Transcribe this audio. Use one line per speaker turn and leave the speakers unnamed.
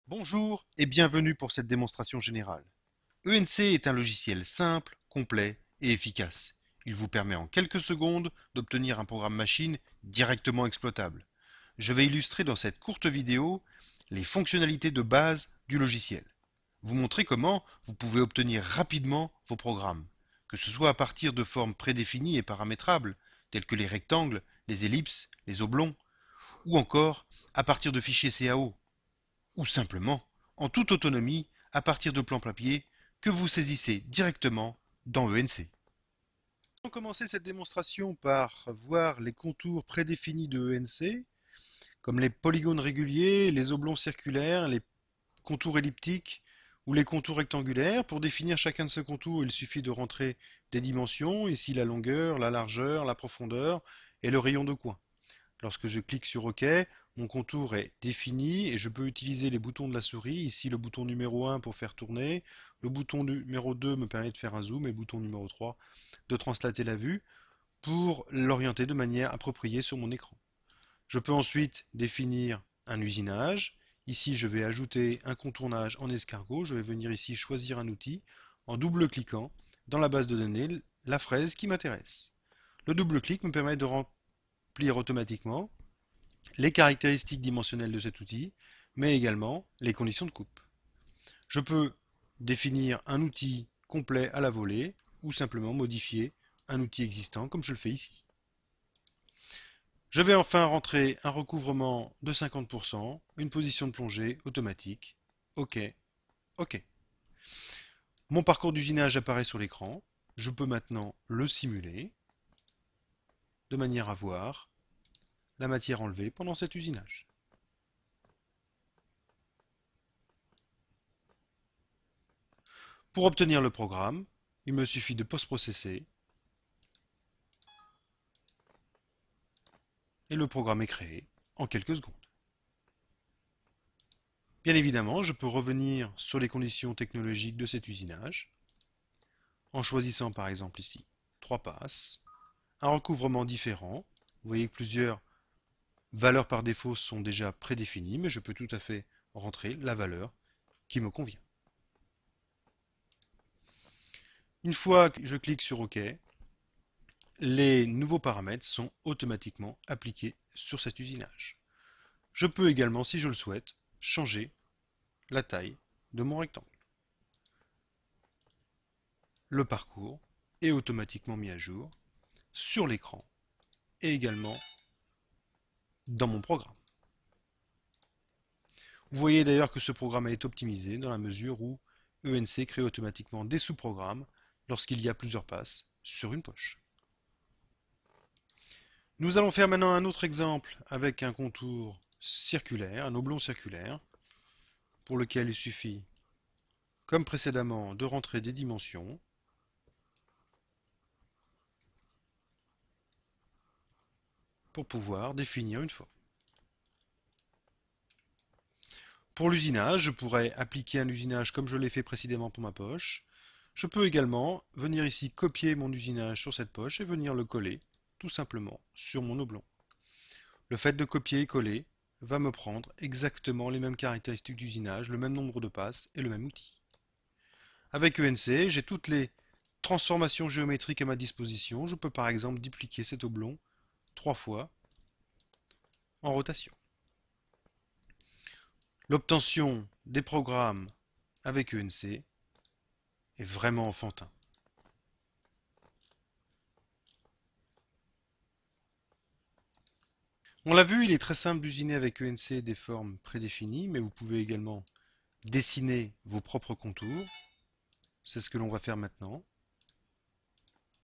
Bonjour et bienvenue pour cette démonstration générale. ENC est un logiciel simple, complet et efficace. Il vous permet en quelques secondes d'obtenir un programme machine directement exploitable. Je vais illustrer dans cette courte vidéo les fonctionnalités de base du logiciel. Vous montrer comment vous pouvez obtenir rapidement vos programmes, que ce soit à partir de formes prédéfinies et paramétrables, telles que les rectangles, les ellipses, les oblongs, ou encore à partir de fichiers CAO, ou simplement, en toute autonomie, à partir de plans papier que vous saisissez directement dans ENC. On va commencer cette démonstration par voir les contours prédéfinis de ENC, comme les polygones réguliers, les oblongs circulaires, les contours elliptiques ou les contours rectangulaires. Pour définir chacun de ces contours, il suffit de rentrer des dimensions, ici la longueur, la largeur, la profondeur et le rayon de coin. Lorsque je clique sur OK, mon contour est défini et je peux utiliser les boutons de la souris. Ici, le bouton numéro 1 pour faire tourner. Le bouton numéro 2 me permet de faire un zoom et le bouton numéro 3 de translater la vue pour l'orienter de manière appropriée sur mon écran. Je peux ensuite définir un usinage. Ici, je vais ajouter un contournage en escargot. Je vais venir ici choisir un outil en double-cliquant dans la base de données la fraise qui m'intéresse. Le double-clic me permet de remplir automatiquement les caractéristiques dimensionnelles de cet outil, mais également les conditions de coupe. Je peux définir un outil complet à la volée ou simplement modifier un outil existant comme je le fais ici. Je vais enfin rentrer un recouvrement de 50%, une position de plongée automatique. OK, OK. Mon parcours d'usinage apparaît sur l'écran. Je peux maintenant le simuler de manière à voir la matière enlevée pendant cet usinage. Pour obtenir le programme, il me suffit de post-processer et le programme est créé en quelques secondes. Bien évidemment, je peux revenir sur les conditions technologiques de cet usinage en choisissant par exemple ici 3 passes, un recouvrement différent. Vous voyez que plusieurs valeurs par défaut sont déjà prédéfinies, mais je peux tout à fait rentrer la valeur qui me convient. Une fois que je clique sur OK, les nouveaux paramètres sont automatiquement appliqués sur cet usinage. Je peux également, si je le souhaite, changer la taille de mon rectangle. Le parcours est automatiquement mis à jour sur l'écran et également dans mon programme. Vous voyez d'ailleurs que ce programme est optimisé dans la mesure où ENC crée automatiquement des sous-programmes lorsqu'il y a plusieurs passes sur une poche. Nous allons faire maintenant un autre exemple avec un contour circulaire, un oblong circulaire, pour lequel il suffit, comme précédemment, de rentrer des dimensions pour pouvoir définir une forme. Pour l'usinage, je pourrais appliquer un usinage comme je l'ai fait précédemment pour ma poche. Je peux également venir ici copier mon usinage sur cette poche et venir le coller tout simplement sur mon oblong. Le fait de copier et coller va me prendre exactement les mêmes caractéristiques d'usinage, le même nombre de passes et le même outil. Avec ENC, j'ai toutes les transformations géométriques à ma disposition. Je peux par exemple dupliquer cet oblong 3 fois en rotation. L'obtention des programmes avec ENC est vraiment enfantin. On l'a vu, il est très simple d'usiner avec ENC des formes prédéfinies, mais vous pouvez également dessiner vos propres contours. C'est ce que l'on va faire maintenant.